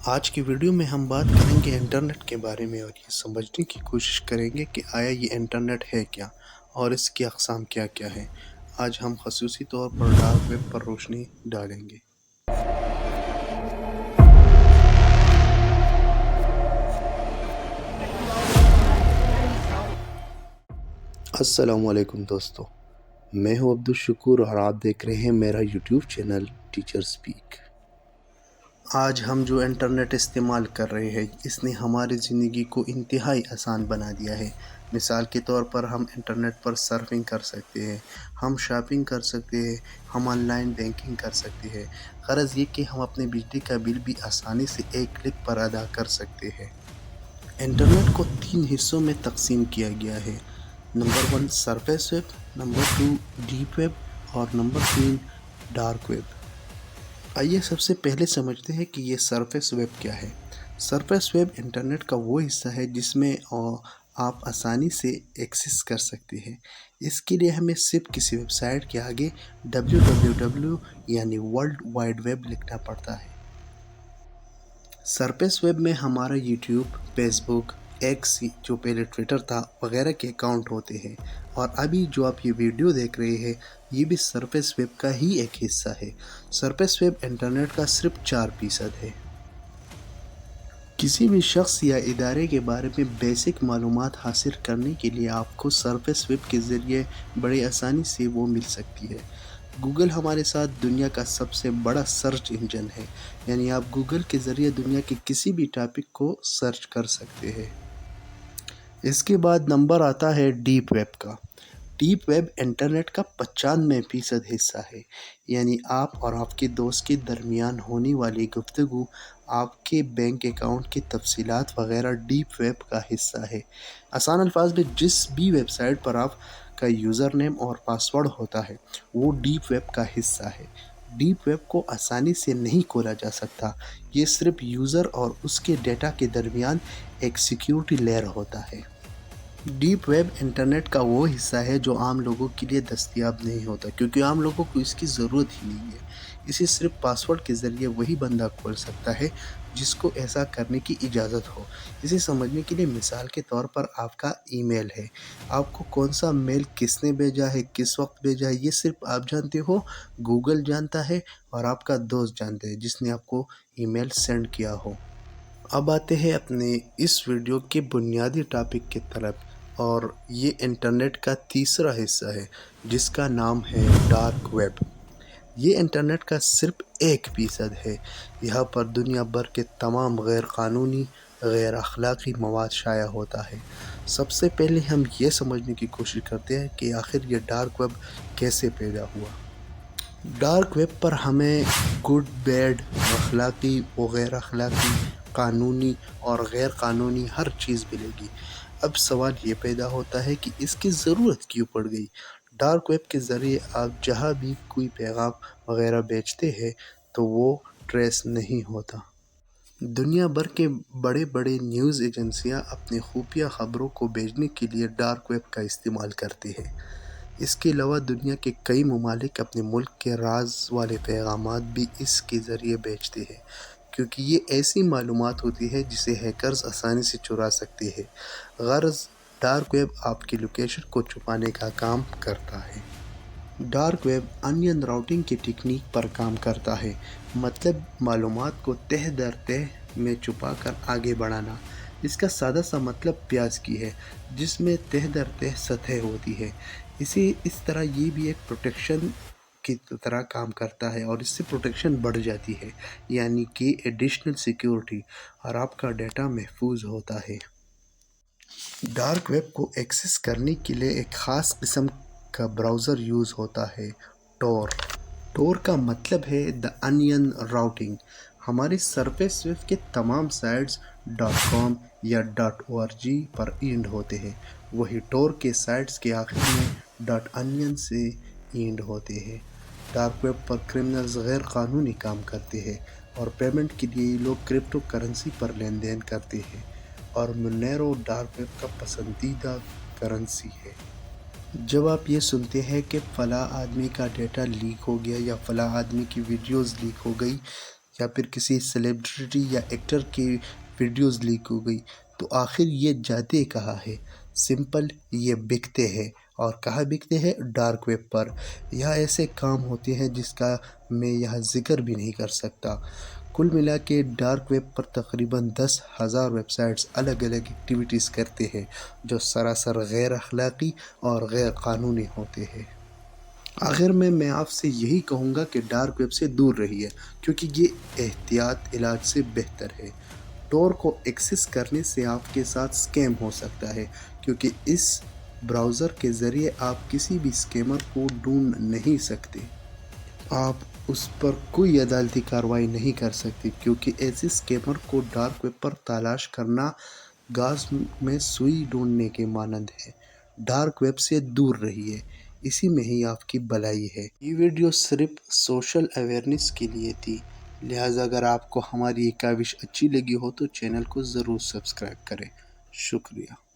آج کی ویڈیو میں ہم بات کریں گے انٹرنیٹ کے بارے میں اور یہ سمجھنے کی کوشش کریں گے کہ آیا یہ انٹرنیٹ ہے کیا اور اس کی اقسام کیا کیا ہے۔ آج ہم خصوصی طور پر ڈارک ویب پر روشنی ڈالیں گے۔ السلام علیکم دوستو، میں ہوں عبدالشکور اور آپ دیکھ رہے ہیں میرا یوٹیوب چینل ٹیچر سپیک۔ آج ہم جو انٹرنیٹ استعمال کر رہے ہیں اس نے ہماری زندگی کو انتہائی آسان بنا دیا ہے۔ مثال کے طور پر ہم انٹرنیٹ پر سرفنگ کر سکتے ہیں، ہم شاپنگ کر سکتے ہیں، ہم آن لائن بینکنگ کر سکتے ہیں۔ غرض یہ کہ ہم اپنے بجلی کا بل بھی آسانی سے ایک کلک پر ادا کر سکتے ہیں۔ انٹرنیٹ کو 3 حصوں میں تقسیم کیا گیا ہے۔ Number 1 surface web, number 2 deep web اور نمبر 3 ڈارک ویب۔ آئیے سب سے پہلے سمجھتے ہیں کہ یہ سرفیس ویب کیا ہے۔ سرفیس ویب انٹرنیٹ کا وہ حصہ ہے جس میں آپ آسانی سے ایکسس کر سکتے ہیں۔ اس کے لیے ہمیں صرف کسی ویب سائٹ کے آگے www یعنی ورلڈ وائڈ ویب لکھنا پڑتا ہے۔ سرفیس ویب میں ہمارا یوٹیوب، فیس بک، ایکس جو پہلے ٹویٹر تھا وغیرہ کے اکاؤنٹ ہوتے ہیں، اور ابھی جو آپ یہ ویڈیو دیکھ رہے ہیں یہ بھی سرفیس ویب کا ہی ایک حصہ ہے۔ سرفیس ویب انٹرنیٹ کا صرف 4% ہے۔ کسی بھی شخص یا ادارے کے بارے میں بیسک معلومات حاصل کرنے کے لیے آپ کو سرفیس ویب کے ذریعے بڑی آسانی سے وہ مل سکتی ہے۔ گوگل ہمارے ساتھ دنیا کا سب سے بڑا سرچ انجن ہے، یعنی آپ گوگل کے ذریعے دنیا کے کسی بھی ٹاپک کو سرچ کر سکتے ہیں۔ اس کے بعد نمبر آتا ہے ڈیپ ویب کا۔ ڈیپ ویب انٹرنیٹ کا 95% حصہ ہے، یعنی آپ اور آپ کے دوست کے درمیان ہونے والی گفتگو، آپ کے بینک اکاؤنٹ کی تفصیلات وغیرہ ڈیپ ویب کا حصہ ہے۔ آسان الفاظ میں جس بھی ویب سائٹ پر آپ کا یوزر نیم اور پاسورڈ ہوتا ہے وہ ڈیپ ویب کا حصہ ہے۔ ڈیپ ویب کو آسانی سے نہیں کھولا جا سکتا، یہ صرف یوزر اور اس کے ڈیٹا کے درمیان ایک سیکیورٹی لیئر ہوتا ہے۔ ڈیپ ویب انٹرنیٹ کا وہ حصہ ہے جو عام لوگوں کے لیے دستیاب نہیں ہوتا، کیونکہ عام لوگوں کو اس کی ضرورت ہی نہیں ہے۔ اسے صرف پاسورڈ کے ذریعے وہی بندہ کھول سکتا ہے جس کو ایسا کرنے کی اجازت ہو۔ اسے سمجھنے کے لیے مثال کے طور پر آپ کا ای میل ہے۔ آپ کو کون سا میل کس نے بھیجا ہے، کس وقت بھیجا ہے، یہ صرف آپ جانتے ہو، گوگل جانتا ہے اور آپ کا دوست جانتا ہے جس نے آپ کو ای میل سینڈ کیا ہو۔ اب آتے ہیں اپنے اس ویڈیو کے بنیادی ٹاپک کی طرف، اور یہ انٹرنیٹ کا تیسرا حصہ ہے جس کا نام ہے ڈارک ویب۔ یہ انٹرنیٹ کا صرف 1% ہے۔ یہاں پر دنیا بھر کے تمام غیر قانونی، غیر اخلاقی مواد شائع ہوتا ہے۔ سب سے پہلے ہم یہ سمجھنے کی کوشش کرتے ہیں کہ آخر یہ ڈارک ویب کیسے پیدا ہوا۔ ڈارک ویب پر ہمیں گڈ، بیڈ، اخلاقی و غیر اخلاقی، قانونی اور غیر قانونی ہر چیز ملے گی۔ اب سوال یہ پیدا ہوتا ہے کہ اس کی ضرورت کیوں پڑ گئی؟ ڈارک ویب کے ذریعے آپ جہاں بھی کوئی پیغام وغیرہ بھیجتے ہیں تو وہ ٹریس نہیں ہوتا۔ دنیا بھر کے بڑے بڑے نیوز ایجنسیاں اپنی خفیہ خبروں کو بھیجنے کے لیے ڈارک ویب کا استعمال کرتی ہیں۔ اس کے علاوہ دنیا کے کئی ممالک اپنے ملک کے راز والے پیغامات بھی اس کے ذریعے بھیجتے ہیں، کیونکہ یہ ایسی معلومات ہوتی ہے جسے ہیکرز آسانی سے چرا سکتے ہیں۔ غرض ڈارک ویب آپ کی لوکیشن کو چھپانے کا کام کرتا ہے۔ ڈارک ویب انین راؤٹنگ کی ٹیکنیک پر کام کرتا ہے، مطلب معلومات کو تہہ در تہہ میں چھپا کر آگے بڑھانا۔ اس کا سادہ سا مطلب پیاز کی ہے جس میں تہہ در تہہ سطح ہوتی ہے۔ اس طرح یہ بھی ایک پروٹیکشن کی طرح کام کرتا ہے، اور اس سے پروٹیکشن بڑھ جاتی ہے، یعنی کہ ایڈیشنل سیکیورٹی، اور آپ کا ڈیٹا محفوظ ہوتا ہے۔ ڈارک ویب کو ایکسس کرنے کے لیے ایک خاص قسم کا براؤزر یوز ہوتا ہے، ٹور۔ ٹور کا مطلب ہے دی انین راؤٹنگ۔ ہماری سرفیس ویب کے تمام سائٹس .com یا .org پر اینڈ ہوتے ہیں، وہی ٹور کے سائٹس کے آخر میں .onion سے اینڈ ہوتے ہیں۔ ڈارک ویب پر کرمنلز غیر قانونی کام کرتے ہیں، اور پیمنٹ کے لیے یہ لوگ کرپٹو کرنسی پر لین دین کرتے ہیں، اور مونیرو ڈارک ویب کا پسندیدہ کرنسی ہے۔ جب آپ یہ سنتے ہیں کہ فلاں آدمی کا ڈیٹا لیک ہو گیا یا فلاں آدمی کی ویڈیوز لیک ہو گئی، یا پھر کسی سیلیبریٹی یا ایکٹر کی ویڈیوز لیک ہو گئی، تو آخر یہ جاتے کہاں ہے؟ سمپل، یہ بکتے ہیں۔ اور کہاں بکتے ہیں؟ ڈارک ویب پر۔ یہاں ایسے کام ہوتے ہیں جس کا میں یہاں ذکر بھی نہیں کر سکتا۔ کل ملا کے ڈارک ویب پر تقریباً 10,000 ویب سائٹس الگ الگ ایکٹیویٹیز کرتے ہیں جو سراسر غیر اخلاقی اور غیر قانونی ہوتے ہیں۔ آخر میں آپ سے یہی کہوں گا کہ ڈارک ویب سے دور رہیے، کیونکہ یہ احتیاط علاج سے بہتر ہے۔ ٹور کو ایکسس کرنے سے آپ کے ساتھ سکیم ہو سکتا ہے، کیونکہ اس براؤزر کے ذریعے آپ کسی بھی سکیمر کو ڈھونڈ نہیں سکتے۔ آپ اس پر کوئی عدالتی کارروائی نہیں کر سکتے، کیونکہ ایسے سکیمر کو ڈارک ویب پر تلاش کرنا گھاس میں سوئی ڈھونڈنے کے مانند ہے۔ ڈارک ویب سے دور رہیے، اسی میں ہی آپ کی بھلائی ہے۔ یہ ویڈیو صرف سوشل اویئرنیس کے لیے تھی، لہٰذا اگر آپ کو ہماری یہ کاوش اچھی لگی ہو تو چینل کو ضرور سبسکرائب کریں۔ شکریہ۔